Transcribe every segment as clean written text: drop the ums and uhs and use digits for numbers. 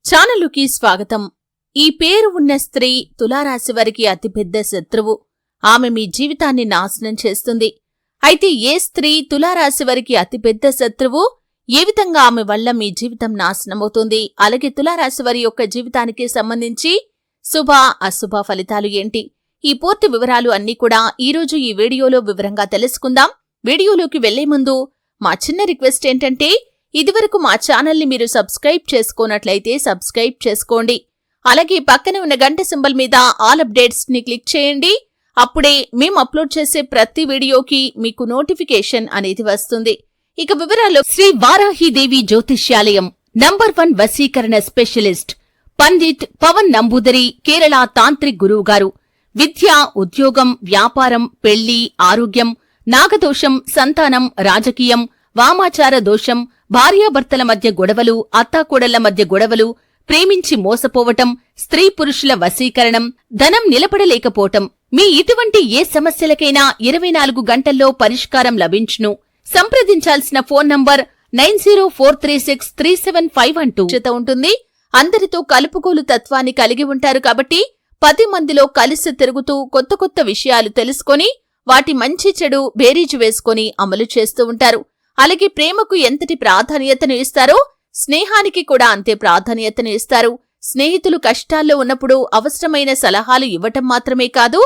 ఛానలుకి స్వాగతం. ఈ పేరు ఉన్న స్త్రీ తులారాశి వారికి అతిపెద్ద శత్రువు. ఆమె మీ జీవితాన్ని నాశనం చేస్తుంది. అయితే ఏ స్త్రీ తులారాశి వారికి అతిపెద్ద శత్రువు, ఏ విధంగా ఆమె వల్ల మీ జీవితం నాశనమవుతుంది, అలాగే తులారాశి వారి యొక్క జీవితానికి సంబంధించి శుభ అశుభ ఫలితాలు ఏంటి, ఈ పూర్తి వివరాలు అన్నీ కూడా ఈరోజు ఈ వీడియోలో వివరంగా తెలుసుకుందాం. వీడియోలోకి వెళ్లే ముందు మా చిన్న రిక్వెస్ట్ ఏంటంటే, ఇదివరకు మా ఛానల్ని మీరు సబ్స్క్రైబ్ చేసుకోనట్లయితే సబ్స్క్రైబ్ చేసుకోండి. అలాగే పక్కనే ఉన్న గంట సింబల్ మీద ఆల్ అప్డేట్స్ ని క్లిక్ చేయండి. అప్పుడే మేము అప్లోడ్ చేసే ప్రతి వీడియోకి మీకు నోటిఫికేషన్ అనేది వస్తుంది. ఇక వివరాలు. శ్రీ వారాహిదేవి జ్యోతిష్యాలయం నంబర్ 1 వశీకరణ స్పెషలిస్ట్ పండిత్ పవన్ నంబూదరి, కేరళ తాంత్రిక్ గురువు గారు. విద్య, ఉద్యోగం, వ్యాపారం, పెళ్లి, ఆరోగ్యం, నాగదోషం, సంతానం, రాజకీయం, వామాచార దోషం, భార్యాభర్తల మధ్య గొడవలు, అత్తాకోడళ్ల మధ్య గొడవలు, ప్రేమించి మోసపోవటం, స్త్రీ పురుషుల వశీకరణం, ధనం నిలబడలేకపోవటం, మీ ఇటువంటి ఏ సమస్యలకైనా 24 గంటల్లో పరిష్కారం లభించును. సంప్రదించాల్సిన ఫోన్ నంబర్ 9043637512 ఉంటుంది. అందరితో కలుపుకోలు తత్వాన్ని కలిగి ఉంటారు కాబట్టి 10 మందిలో కలిసి తిరుగుతూ కొత్త కొత్త విషయాలు తెలుసుకొని వాటి మంచి చెడు బేరీజు వేసుకొని అమలు చేస్తూ ఉంటారు. అలాగే ప్రేమకు ఎంతటి ప్రాధాన్యతను ఇస్తారో స్నేహానికి కూడా అంతే ప్రాధాన్యతను ఇస్తారు. స్నేహితులు కష్టాల్లో ఉన్నప్పుడు అవసరమైన సలహాలు ఇవ్వటం మాత్రమే కాదు,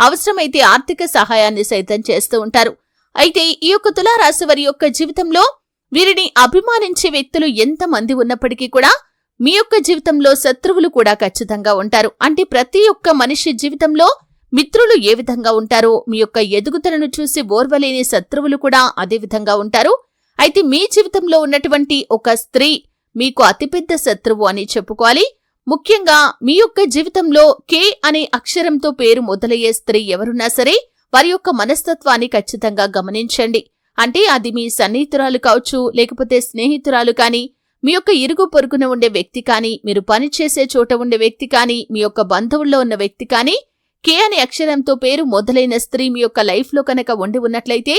అవసరమైతే ఆర్థిక సహాయాన్ని సైతం చేస్తూ ఉంటారు. అయితే ఈ యొక్క తులారాశి వారి యొక్క జీవితంలో వీరిని అభిమానించే వ్యక్తులు ఎంతమంది ఉన్నప్పటికీ కూడా మీ యొక్క జీవితంలో శత్రువులు కూడా ఖచ్చితంగా ఉంటారు. అంటే ప్రతి ఒక్క మనిషి జీవితంలో మిత్రులు ఏ విధంగా ఉంటారో మీ యొక్క ఎదుగుదలను చూసి ఓర్వలేని శత్రువులు కూడా అదే విధంగా ఉంటారు. అయితే మీ జీవితంలో ఉన్నటువంటి ఒక స్త్రీ మీకు అతిపెద్ద శత్రువు అని చెప్పుకోవాలి. ముఖ్యంగా మీ యొక్క జీవితంలో కే అనే అక్షరంతో పేరు మొదలయ్యే స్త్రీ ఎవరున్నా సరే వారి యొక్క మనస్తత్వాన్ని ఖచ్చితంగా గమనించండి. అంటే అది మీ సన్నిహితురాలు కావచ్చు, లేకపోతే స్నేహితురాలు కానీ, మీ యొక్క ఇరుగు పొరుగున ఉండే వ్యక్తి కానీ, మీరు పనిచేసే చోట ఉండే వ్యక్తి కానీ, మీ యొక్క బంధువుల్లో ఉన్న వ్యక్తి కానీ, కే అనే అక్షరంతో పేరు మొదలైన స్త్రీ మీ యొక్క లైఫ్లో కనుక ఉండి ఉన్నట్లయితే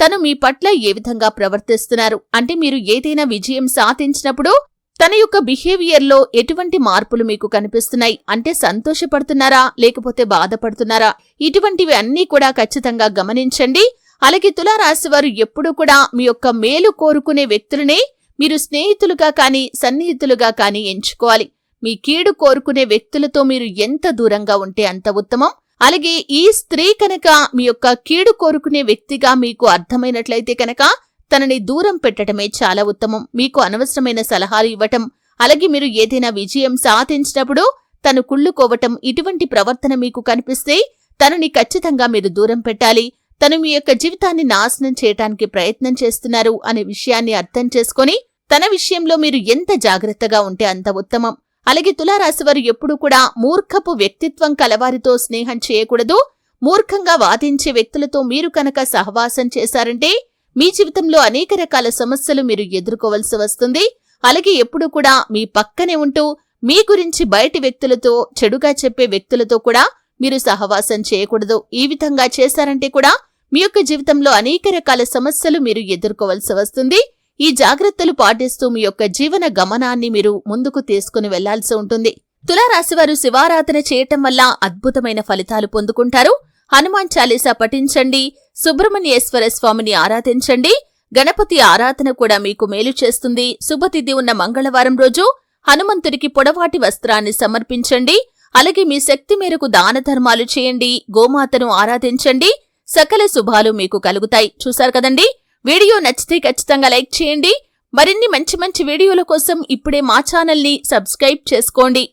తను మీ పట్ల ఏ విధంగా ప్రవర్తిస్తున్నారు, అంటే మీరు ఏదైనా విజయం సాధించినప్పుడు తన యొక్క బిహేవియర్లో ఎటువంటి మార్పులు మీకు కనిపిస్తున్నాయి, అంటే సంతోషపడుతున్నారా లేకపోతే బాధపడుతున్నారా, ఇటువంటివి అన్నీ కూడా ఖచ్చితంగా గమనించండి. అలాగే తులారాశి వారు ఎప్పుడూ కూడా మీ యొక్క మేలు కోరుకునే వ్యక్తులనే మీరు స్నేహితులుగా కానీ సన్నిహితులుగా కానీ ఎంచుకోవాలి. మీ కీడు కోరుకునే వ్యక్తులతో మీరు ఎంత దూరంగా ఉంటే అంత ఉత్తమం. అలాగే ఈ స్త్రీ కనుక మీ యొక్క కీడు కోరుకునే వ్యక్తిగా మీకు అర్థమైనట్లయితే కనుక తనని దూరం పెట్టడమే చాలా ఉత్తమం. మీకు అనవసరమైన సలహాలు ఇవ్వటం, అలాగే మీరు ఏదైనా విజయం సాధించినప్పుడు తను కుళ్ళుకోవటం, ఇటువంటి ప్రవర్తన మీకు కనిపిస్తే తనని ఖచ్చితంగా మీరు దూరం పెట్టాలి. తను మీ యొక్క జీవితాన్ని నాశనం చేయటానికి ప్రయత్నం చేస్తున్నారు అనే విషయాన్ని అర్థం చేసుకొని తన విషయంలో మీరు ఎంత జాగ్రత్తగా ఉంటే అంత ఉత్తమం. అలాగే తులారాశి వారు ఎప్పుడూ కూడా మూర్ఖపు వ్యక్తిత్వం కలవారితో స్నేహం చేయకూడదు. మూర్ఖంగా వాదించే వ్యక్తులతో మీరు కనుక సహవాసం చేశారంటే మీ జీవితంలో అనేక రకాల సమస్యలు మీరు ఎదుర్కోవలసి వస్తుంది. అలాగే ఎప్పుడూ కూడా మీ పక్కనే ఉంటూ మీ గురించి బయటి వ్యక్తులతో చెడుగా చెప్పే వ్యక్తులతో కూడా మీరు సహవాసం చేయకూడదు. ఈ విధంగా చేశారంటే కూడా మీ యొక్క జీవితంలో అనేక రకాల సమస్యలు మీరు ఎదుర్కోవలసి వస్తుంది. ఈ జాగ్రత్తలు పాటిస్తూ మీ యొక్క జీవన గమనాన్ని మీరు ముందుకు తీసుకుని వెళ్లాల్సి ఉంటుంది. తులారాశివారు శివారాధన చేయటం వల్ల అద్భుతమైన ఫలితాలు పొందుకుంటారు. హనుమాన్ చాలీసా పఠించండి, సుబ్రహ్మణ్యేశ్వర స్వామిని ఆరాధించండి. గణపతి ఆరాధన కూడా మీకు మేలు చేస్తుంది. శుభతిథి ఉన్న మంగళవారం రోజు హనుమంతుడికి పొడవాటి వస్త్రాన్ని సమర్పించండి. అలాగే మీ శక్తి మేరకు దాన ధర్మాలు చేయండి, గోమాతను ఆరాధించండి. సకల శుభాలు మీకు కలుగుతాయి. చూశారు కదండి, వీడియో నచ్చితే ఖచ్చితంగా లైక్ చేయండి. మరిన్ని మంచి మంచి వీడియోల కోసం ఇప్పుడే మా ఛానల్ని సబ్స్క్రైబ్ చేసుకోండి.